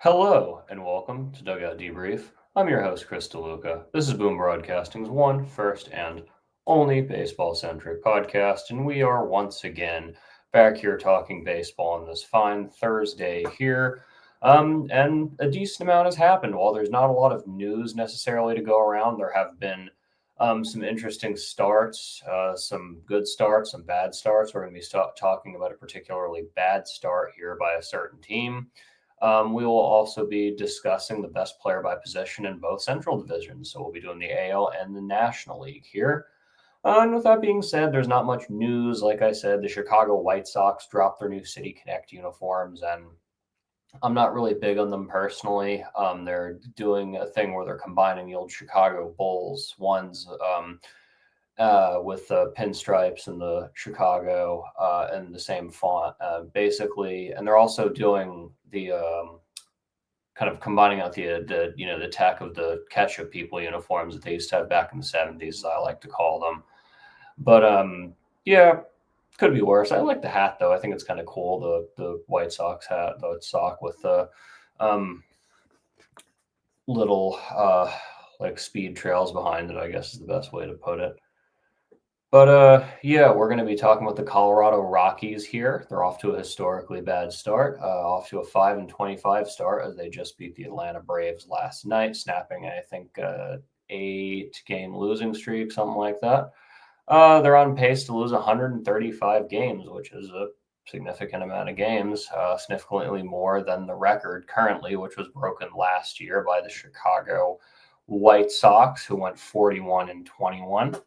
Hello and welcome to Dugout Debrief. I'm your host, Chris DeLuca. This is Boom Broadcasting's one, first, and only baseball-centric podcast, and we are once again back here talking baseball on this fine Thursday here. And a decent amount has happened. While there's not a lot of news necessarily to go around, there have been some interesting starts, some good starts, some bad starts. We're going to be talking about a particularly bad start here by a certain team. We will also be discussing the best player by position in both central divisions. So we'll be doing the AL and the National League here. And with that being said, there's not much news. Like I said, the Chicago White Sox dropped their new City Connect uniforms, and I'm not really big on them personally. They're doing a thing where they're combining the old Chicago Bulls ones with the pinstripes and the Chicago and the same font, basically. And they're also doing the kind of combining out the tech of the ketchup people uniforms that they used to have back in the 70s, as I like to call them. But yeah, could be worse. I like the hat though. I think it's kind of cool. The White Sox hat, the sock with the um, little like speed trails behind it, I guess is the best way to put it. But yeah, we're going to be talking about the Colorado Rockies here. They're off to a historically bad start, off to a 5-25 start as they just beat the Atlanta Braves last night, snapping I think 8-game losing streak, something like that. They're on pace to lose 135 games, which is a significant amount of games, significantly more than the record currently, which was broken last year by the Chicago White Sox, who went 41-21.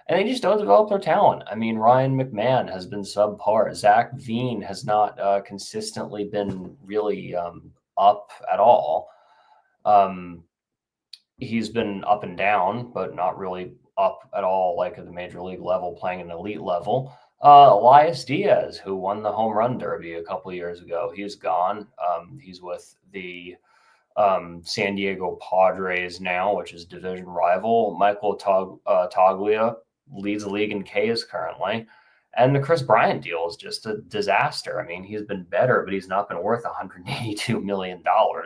And they just don't develop their talent. I mean, Ryan McMahon has been subpar. Zach Veen has not consistently been really up at all. Um, he's been up and down, but not really up at all, like at the major league level, playing an elite level. Elias Diaz, who won the home run derby a couple of years ago, he's gone. He's with the San Diego Padres now, which is division rival. Michael Toglia leads the league in Ks currently. And the Chris Bryant deal is just a disaster. I mean, he's been better, but he's not been worth $182 million.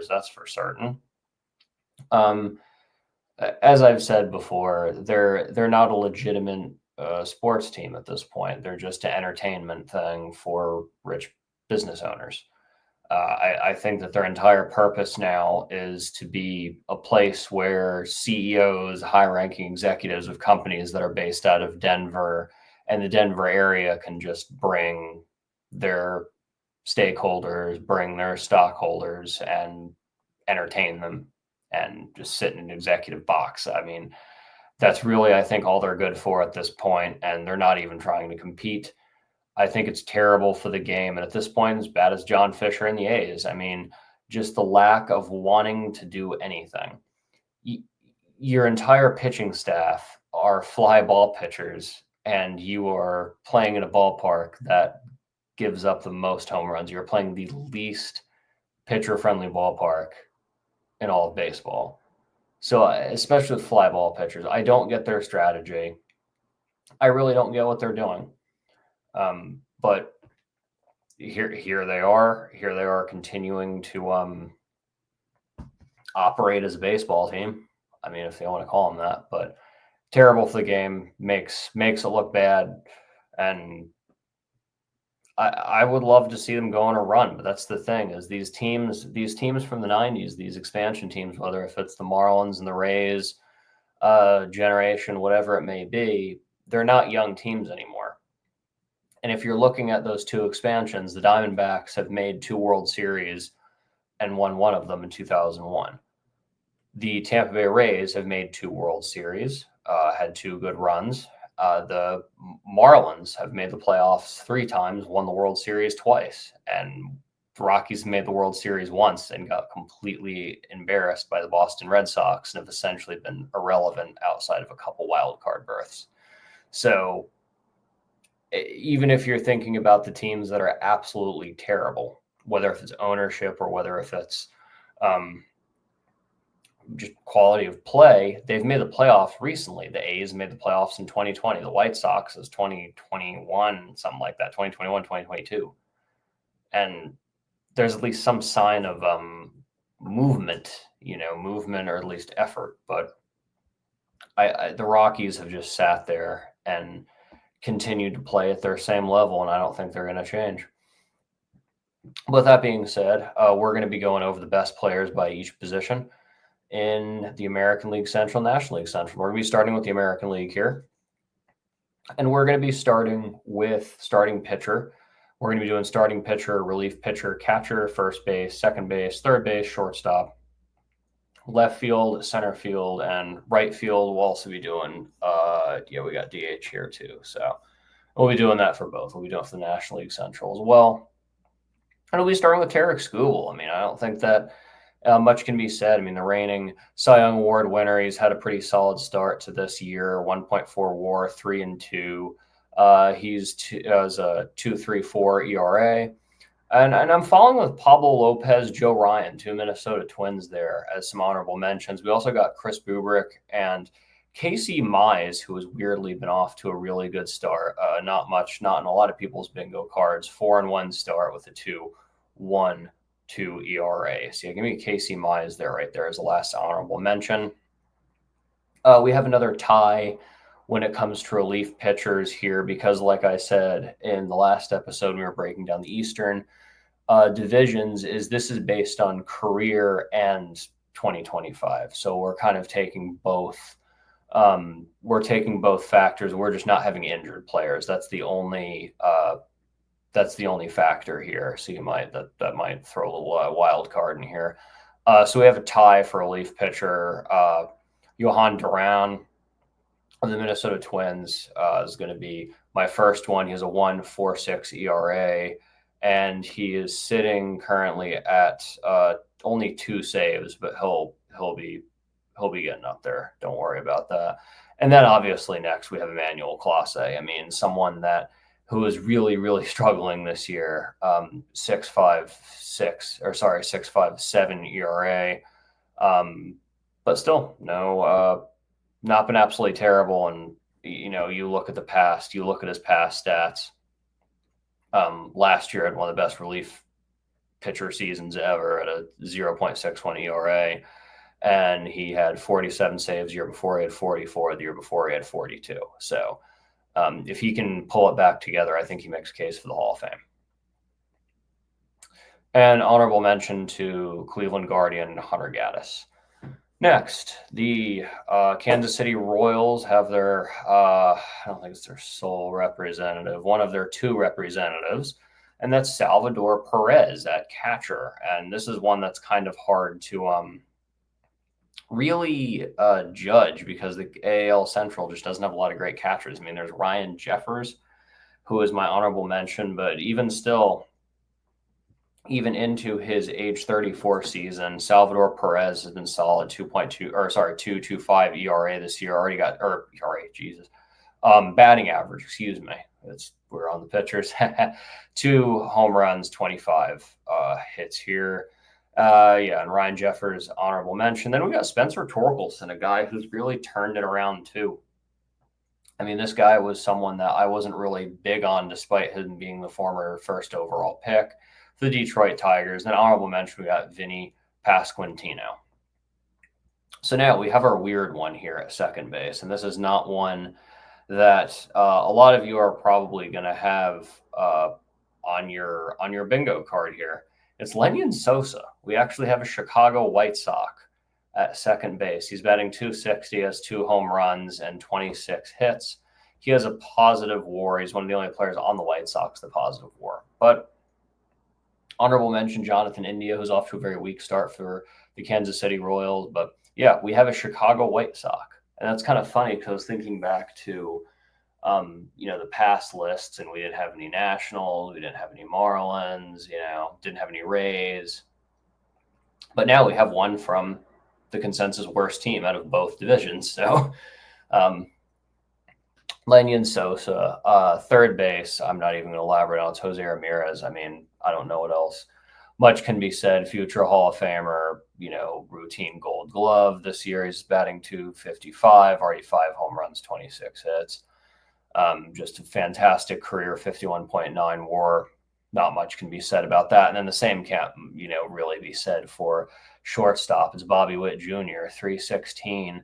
That's for certain. Um, as I've said before, they're not a legitimate sports team at this point. They're just an entertainment thing for rich business owners. I think that their entire purpose now is to be a place where CEOs, high ranking executives of companies that are based out of Denver and the Denver area can just bring their stakeholders, bring their stockholders, and entertain them and just sit in an executive box. I mean, that's really, I think, all they're good for at this point, and they're not even trying to compete. I think it's terrible for the game. And at this point, as bad as John Fisher and the A's, I mean, just the lack of wanting to do anything. Your entire pitching staff are fly ball pitchers, and you are playing in a ballpark that gives up the most home runs. You're playing the least pitcher friendly ballpark in all of baseball. So, especially with fly ball pitchers, I don't get their strategy. I really don't get what they're doing. But here they are. Here they are continuing to operate as a baseball team. I mean, if they want to call them that, but terrible for the game, makes it look bad. And I would love to see them go on a run, but that's the thing is these teams from the 90s, these expansion teams, whether if it's the Marlins and the Rays, generation, whatever it may be, they're not young teams anymore. And if you're looking at those two expansions, the Diamondbacks have made two World Series and won one of them in 2001. The Tampa Bay Rays have made two World Series, had two good runs. The Marlins have made the playoffs three times, won the World Series twice, and the Rockies made the World Series once and got completely embarrassed by the Boston Red Sox and have essentially been irrelevant outside of a couple wild card berths. So even if you're thinking about the teams that are absolutely terrible, whether if it's ownership or whether if it's just quality of play, they've made the playoffs recently. The A's made the playoffs in 2020. The White Sox is 2021, something like that, 2021, 2022. And there's at least some sign of movement, movement or at least effort. But the Rockies have just sat there and continued to play at their same level, and I don't think they're going to change. With that being said, we're going to be going over the best players by each position in the American League Central, National League Central. We're going to be starting with the American League here, and we're going to be starting with starting pitcher. We're going to be doing starting pitcher, relief pitcher, catcher, first base, second base, third base, shortstop, left field, center field, and right field. We'll also be doing, we got DH here too. So we'll be doing that for both. We'll be doing it for the National League Central as well. And we'll be starting with Tarek Skubal. I mean, I don't think that much can be said. I mean, the reigning Cy Young Award winner, he's had a pretty solid start to this year, 1.4 WAR, 3-2. He's has a 2.34 ERA. And I'm following with Pablo Lopez, Joe Ryan, 2 Minnesota Twins there as some honorable mentions. We also got Chris Bubrick and Casey Mize, who has weirdly been off to a really good start. Not in a lot of people's bingo cards. 4-1 start with a 2.12 ERA. So give me Casey Mize there, right there as the last honorable mention. We have another tie when it comes to relief pitchers here because, like I said in the last episode, we were breaking down the Eastern divisions. This is based on career and 2025. So we're kind of taking both. We're taking both factors. We're just not having injured players. That's the only factor here. So that might throw a little wild card in here. So we have a tie for relief pitcher. Johan Duran of the Minnesota Twins is going to be my first one. He has a 1.46 ERA, and he is sitting currently at only 2 saves, but he'll be getting up there. Don't worry about that. And then obviously next we have Emmanuel Clase. I mean, someone who is really, really struggling this year. 6.57 ERA. But still, not been absolutely terrible. And, you look at his past stats. Last year had one of the best relief pitcher seasons ever at a 0.61 ERA. And he had 47 saves the year before. He had 44. The year before, he had 42. So if he can pull it back together, I think he makes a case for the Hall of Fame. And honorable mention to Cleveland Guardian Hunter Gaddis. Next, the Kansas City Royals have their, I don't think it's their sole representative, one of their 2 representatives, and that's Salvador Perez at catcher. And this is one that's kind of hard to really judge because the AL Central just doesn't have a lot of great catchers. I mean, there's Ryan Jeffers, who is my honorable mention, but even still, even into his age 34 season, Salvador Perez has been solid 2.25 ERA this year. Batting average, excuse me. We're on the pitchers. 2 home runs, 25 hits here. And Ryan Jeffers, honorable mention. Then we got Spencer Torkelson, a guy who's really turned it around too. I mean, this guy was someone that I wasn't really big on despite him being the former first overall pick for the Detroit Tigers. Then honorable mention, we got Vinny Pasquantino. So now we have our weird one here at second base, and this is not one that a lot of you are probably going to have on your bingo card here. It's Lenyn Sosa. We actually have a Chicago White Sox at second base. He's batting .260, has 2 home runs and 26 hits. He has a positive WAR. He's one of the only players on the White Sox with a positive WAR. But honorable mention, Jonathan India, who's off to a very weak start for the Kansas City Royals. But yeah, we have a Chicago White Sox. And that's kind of funny because I was thinking back to the past lists, and we didn't have any Nationals, we didn't have any Marlins, didn't have any Rays. But now we have one from the consensus worst team out of both divisions. So Lenyn Sosa, third base, I'm not even going to elaborate on. It's Jose Ramirez. I mean, I don't know what else much can be said. Future Hall of Famer, routine Gold Glove this year. He's batting .255, already 5 home runs, 26 hits. Just a fantastic career, 51.9 WAR. not much can be said about that. And then the same can't, really be said for shortstop. It's Bobby Witt Jr., 316,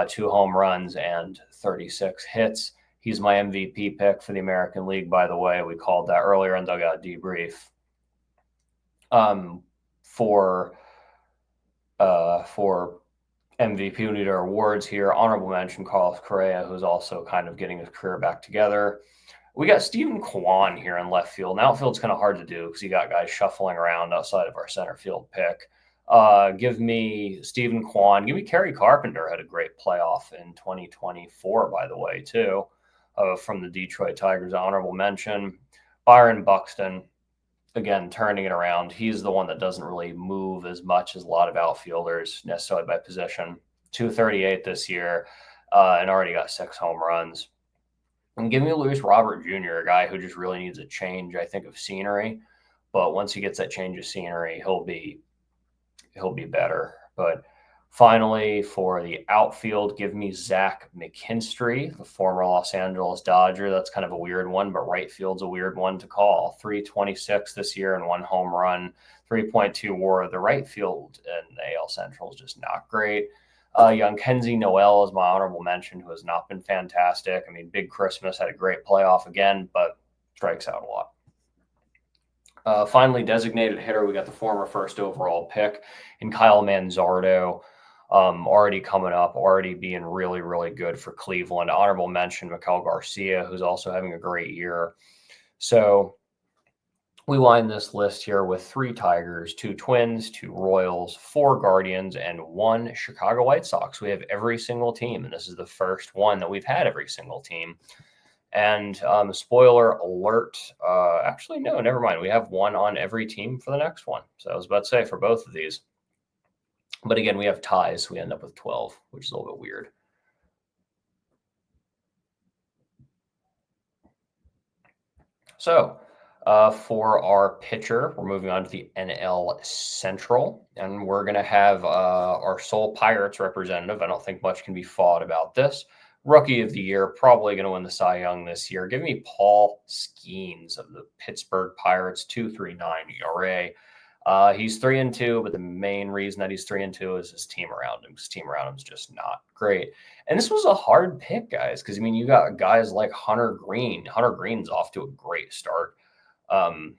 2 home runs, and 36 hits. He's my MVP pick for the American League, by the way. We called that earlier in Dugout Debrief. For MVP, we need our awards here. Honorable mention, Carlos Correa, who's also kind of getting his career back together. We got Stephen Kwan here in left field. Now, outfield's kind of hard to do because you got guys shuffling around outside of our center field pick. Give me Stephen Kwan. Give me Kerry Carpenter. Had a great playoff in 2024, by the way, too, from the Detroit Tigers. Honorable mention. Byron Buxton, again, turning it around. He's the one that doesn't really move as much as a lot of outfielders necessarily by position. 238 this year and already got 6 home runs. And give me Luis Robert Jr., a guy who just really needs a change, I think, of scenery. But once he gets that change of scenery, he'll be better. But finally, for the outfield, give me Zach McKinstry, the former Los Angeles Dodger. That's kind of a weird one, but right field's a weird one to call. 326 this year and 1 home run, 3.2 WAR. The right field in the AL Central is just not great. Young Kenzie Noel is my honorable mention, who has not been fantastic. I mean, Big Christmas had a great playoff again, but strikes out a lot. Finally, designated hitter, we got the former first overall pick in Kyle Manzardo, already coming up, already being really, really good for Cleveland. Honorable mention, Miguel Garcia, who's also having a great year. So we wind this list here with 3 Tigers, 2 Twins, 2 Royals, 4 Guardians, and 1 Chicago White Sox. We have every single team, and this is the first one that we've had every single team. And spoiler alert, actually, no, never mind. We have 1 on every team for the next one. So I was about to say for both of these. But again, we have ties, so we end up with 12, which is a little bit weird. So for our pitcher, we're moving on to the NL Central, and we're going to have our sole Pirates representative. I don't think much can be fought about this. Rookie of the Year, probably going to win the Cy Young this year. Give me Paul Skeens of the Pittsburgh Pirates, 2.39 ERA. He's 3-2, but the main reason that he's 3-2 is his team around him. His team around him is just not great. And this was a hard pick, guys, because, I mean, you got guys like Hunter Green. Hunter Green's off to a great start. Hunter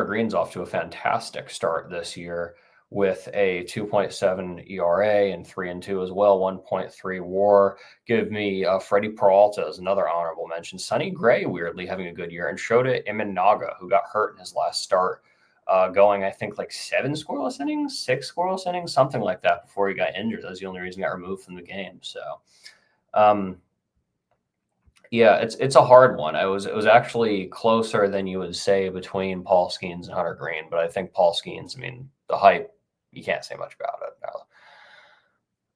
Green's off to a fantastic start this year with a 2.7 ERA and 3-2 as well, 1.3 WAR. Give me Freddie Peralta as another honorable mention. Sonny Gray weirdly having a good year, and Shota Imanaga, who got hurt in his last start, going I think like 7 scoreless innings, 6 scoreless innings, something like that before he got injured. That's the only reason he got removed from the game. So, yeah, it's a hard one. It was actually closer than you would say between Paul Skeens and Hunter Green, but I think Paul Skeens, I mean, the hype, you can't say much about it.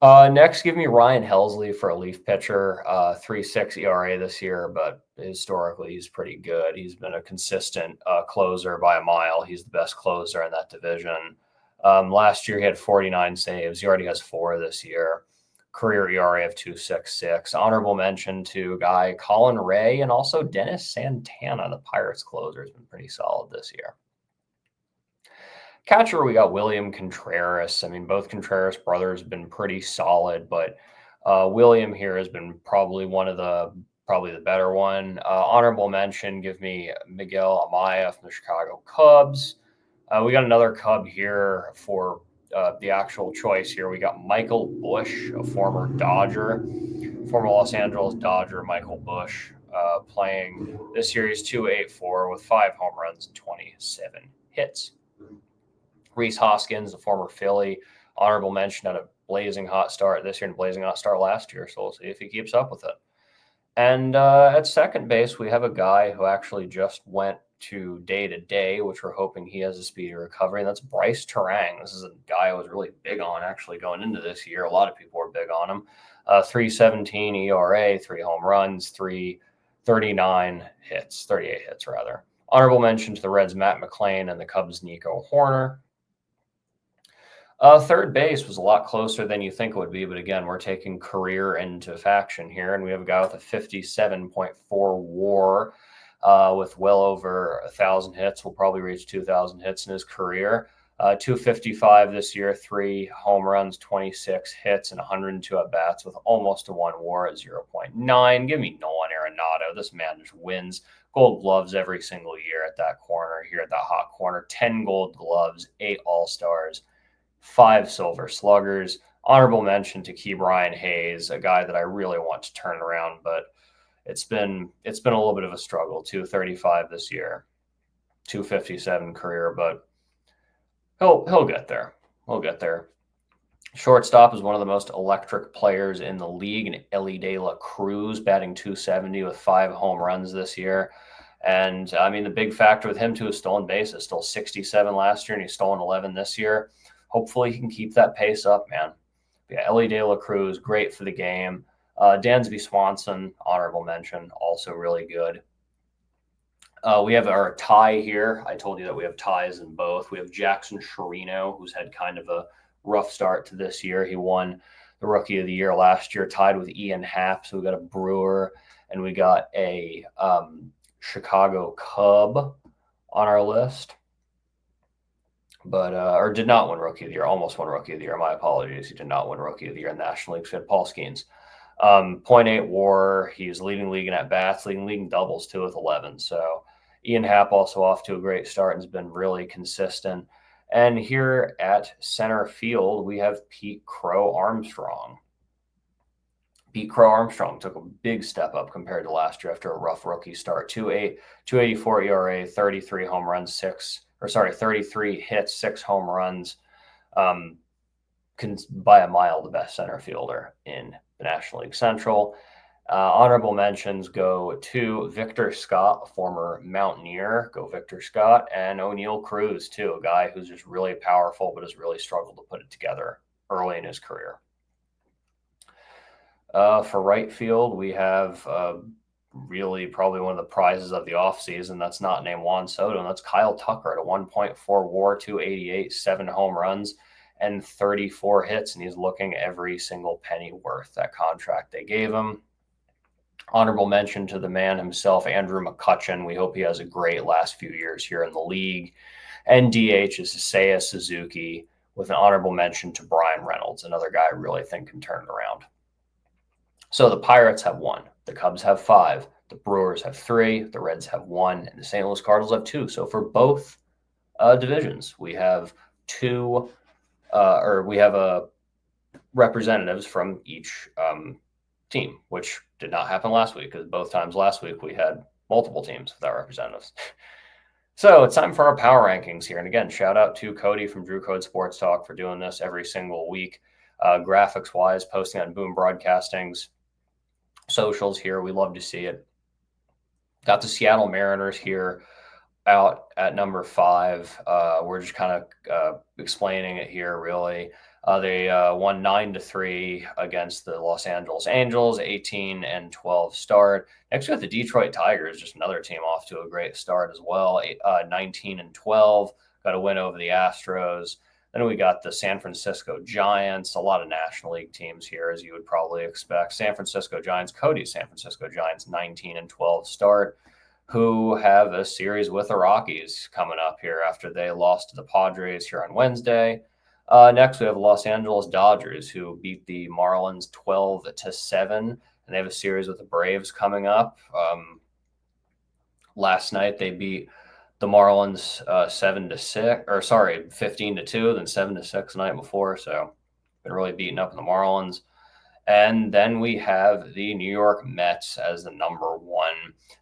No. Next, give me Ryan Helsley for a Leaf pitcher. 3.6 ERA this year, but historically he's pretty good. He's been a consistent closer by a mile. He's the best closer in that division. Last year he had 49 saves. He already has 4 this year. Career ERA of 2.66. Honorable mention to guy Colin Ray and also Dennis Santana, the Pirates closer, has been pretty solid this year. Catcher, we got William Contreras. I mean, both Contreras brothers have been pretty solid, but William here has been probably the better one. Honorable mention, give me Miguel Amaya from the Chicago Cubs. We got another Cub here for the actual choice here. We got Michael Busch, a former Dodger, former Los Angeles Dodger, Michael Busch, playing this series 2.84 with 5 home runs and 27 hits. Rhys Hoskins, the former Philly, honorable mention, had a blazing hot start this year and a blazing hot start last year. So we'll see if he keeps up with it. And at second base, we have a guy who actually just went to day, which we're hoping he has a speedy recovery, and that's Bryce Terang. This is a guy I was really big on actually going into this year. A lot of people were big on him. 3.17 ERA, 3 home runs, 38 hits rather. Honorable mention to the Reds, Matt McClain, and the Cubs, Nico Hoerner. Third base was a lot closer than you think it would be, but again, we're taking career into faction here, and we have a guy with a 57.4 WAR. with well over 1,000 hits. Will probably reach 2,000 hits in his career. 255 this year, 3 home runs, 26 hits, and 102 at bats with almost a 1 WAR at 0.9. Give me Nolan Arenado. This man just wins Gold Gloves every single year at that corner here at that hot corner. 10 Gold Gloves, 8 All Stars, 5 Silver Sluggers. Honorable mention to Ke'Bryan Hayes, a guy that I really want to turn around, but it's been a little bit of a struggle. 235 this year, 257 career, but he'll get there. He'll get there. Shortstop is one of the most electric players in the league, and Elly De La Cruz batting 270 with 5 home runs this year. And I mean, the big factor with him too is stolen bases. Stole 67 last year, and he's stolen 11 this year. Hopefully, he can keep that pace up, man. Yeah, Elly De La Cruz, great for the game. Dansby Swanson, honorable mention, also really good. We have our tie here. I told you that we have ties in both. We have Jackson Chirino, who's had kind of a rough start to this year. He won the Rookie of the Year last year, tied with Ian Happ. So we got a Brewer and we got a Chicago Cub on our list. But or did not win Rookie of the Year. Almost won Rookie of the Year. My apologies. He did not win Rookie of the Year in the National League. So we had Paul Skeens. 0.8 WAR. He's leading league in at bats, leading league in doubles too with 11. So Ian Happ also off to a great start and has been really consistent. And here at center field, we have Pete Crow Armstrong. Pete Crow Armstrong took a big step up compared to last year after a rough rookie start. 2.84 ERA, 33 home runs, 33 hits, 6 home runs. By a mile the best center fielder in the National League Central. Honorable mentions go to Victor Scott, a former Mountaineer. Go Victor Scott. And O'Neal Cruz, too, a guy who's just really powerful but has really struggled to put it together early in his career. For right field, we have really probably one of the prizes of the offseason. That's not named Juan Soto, and that's Kyle Tucker at a 1.4 WAR, 288, 7 home runs, and 34 hits, and he's looking every single penny worth that contract they gave him. Honorable mention to the man himself, Andrew McCutchen. We hope he has a great last few years here in the league. And DH is Seiya Suzuki, with an honorable mention to Brian Reynolds, another guy I really think can turn it around. So the Pirates have 1, the Cubs have 5, the Brewers have 3, the Reds have 1, and the St. Louis Cardinals have 2. So for both divisions, we have representatives from each team, which did not happen last week because both times last week we had multiple teams without representatives. So it's time for our power rankings here. And again, shout out to Cody from Drew Code Sports Talk for doing this every single week. Graphics wise, posting on Boom Broadcasting's socials here. We love to see it. Got the Seattle Mariners here out at number 5. We're just kind of explaining it here, really. They won 9-3 against the Los Angeles Angels, 18-12 start. Next, we got the Detroit Tigers, just another team off to a great start as well, 19-12. Got a win over the Astros. Then we got the San Francisco Giants, a lot of National League teams here, as you would probably expect. San Francisco Giants, Cody's San Francisco Giants, 19-12 start, who have a series with the Rockies coming up here after they lost to the Padres here on Wednesday. Next, we have the Los Angeles Dodgers, who beat the Marlins 12-7, and they have a series with the Braves coming up. Last night, they beat the Marlins 15-2, then 7-6 the night before. So been really beating up on the Marlins. And then we have the New York Mets as the number 1.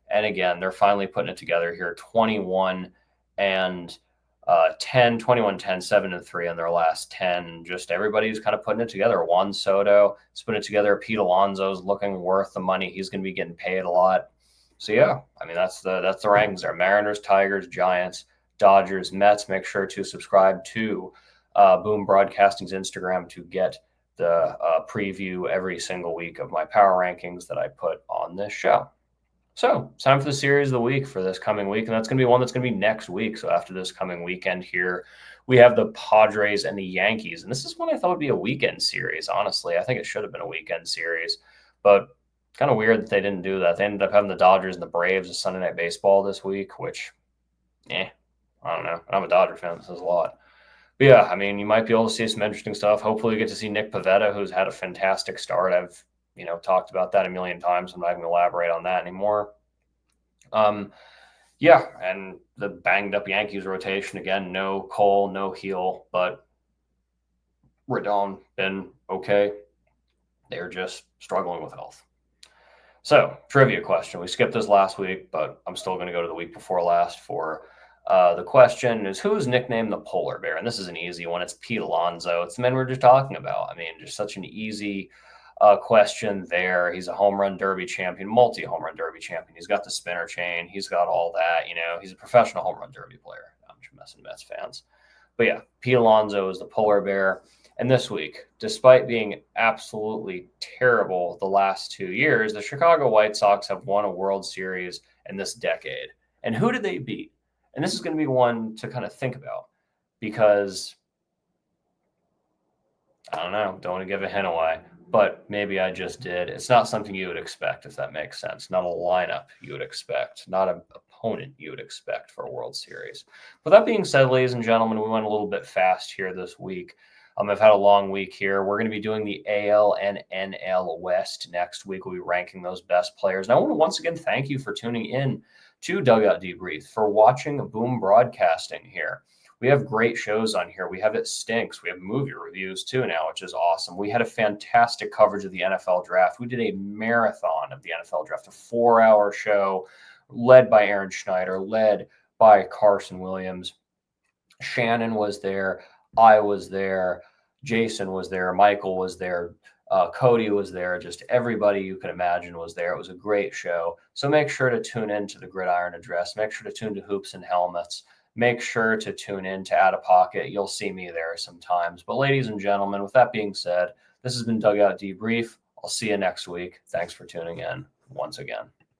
And again, they're finally putting it together here, 21-10, 21-10, 7-3 in their last 10. Just everybody's kind of putting it together. Juan Soto is putting it together. Pete Alonso's looking worth the money. He's going to be getting paid a lot. So yeah, I mean, that's the rankings there. Mariners, Tigers, Giants, Dodgers, Mets. Make sure to subscribe to Boom Broadcasting's Instagram to get the preview every single week of my power rankings that I put on this show. So it's time for the series of the week for this coming week, and that's going to be one that's going to be next week. So after this coming weekend here, we have the Padres and the Yankees, and this is one I thought would be a weekend series, honestly. I think it should have been a weekend series, but Kind of weird that they didn't do that. They ended up having the Dodgers and the Braves as Sunday Night Baseball this week, which, I don't know. I'm a Dodger fan. This is a lot. But yeah, I mean, you might be able to see some interesting stuff. Hopefully, you get to see Nick Pivetta, who's had a fantastic start. I've talked about that a million times. I'm not going to elaborate on that anymore. Yeah, and the banged up Yankees rotation again. No Cole, no Heel, but Rodon been okay. They're just struggling with health. So, trivia question. We skipped this last week, but I'm still going to go to the week before last for the question is who is nicknamed the Polar Bear? And this is an easy one. It's Pete Alonso. It's the man we are just talking about. I mean, just such an easy question there. He's a home run derby champion, multi-home run derby champion. He's got the spinner chain. He's got all that. He's a professional home run derby player. I'm just messing Mets fans. But yeah, Pete Alonso is the Polar Bear. And this week, despite being absolutely terrible the last 2 years, the Chicago White Sox have won a World Series in this decade. And who did they beat? And this is going to be one to kind of think about because I don't know, don't want to give a hint away, but maybe I just did. It's not something you would expect, if that makes sense. Not a lineup you would expect, not an opponent you would expect for a World Series. With that being said, ladies and gentlemen, we went a little bit fast here this week. I've had a long week here. We're going to be doing the AL and NL West next week. We'll be ranking those best players. And I want to once again thank you for tuning in to Dugout Debrief, for watching Boom Broadcasting here. We have great shows on here. We have It Stinks. We have movie reviews too now, which is awesome. We had a fantastic coverage of the NFL draft. We did a marathon of the NFL draft, a 4-hour show led by Aaron Schneider, led by Carson Williams. Shannon was there. I was there. Jason was there. Michael was there. Cody was there. Just everybody you can imagine was there. It was a great show. So make sure to tune in to the Gridiron Address. Make sure to tune to Hoops and Helmets. Make sure to tune in to Out of Pocket. You'll see me there sometimes. But ladies and gentlemen, with that being said, this has been Dugout Debrief. I'll see you next week. Thanks for tuning in once again.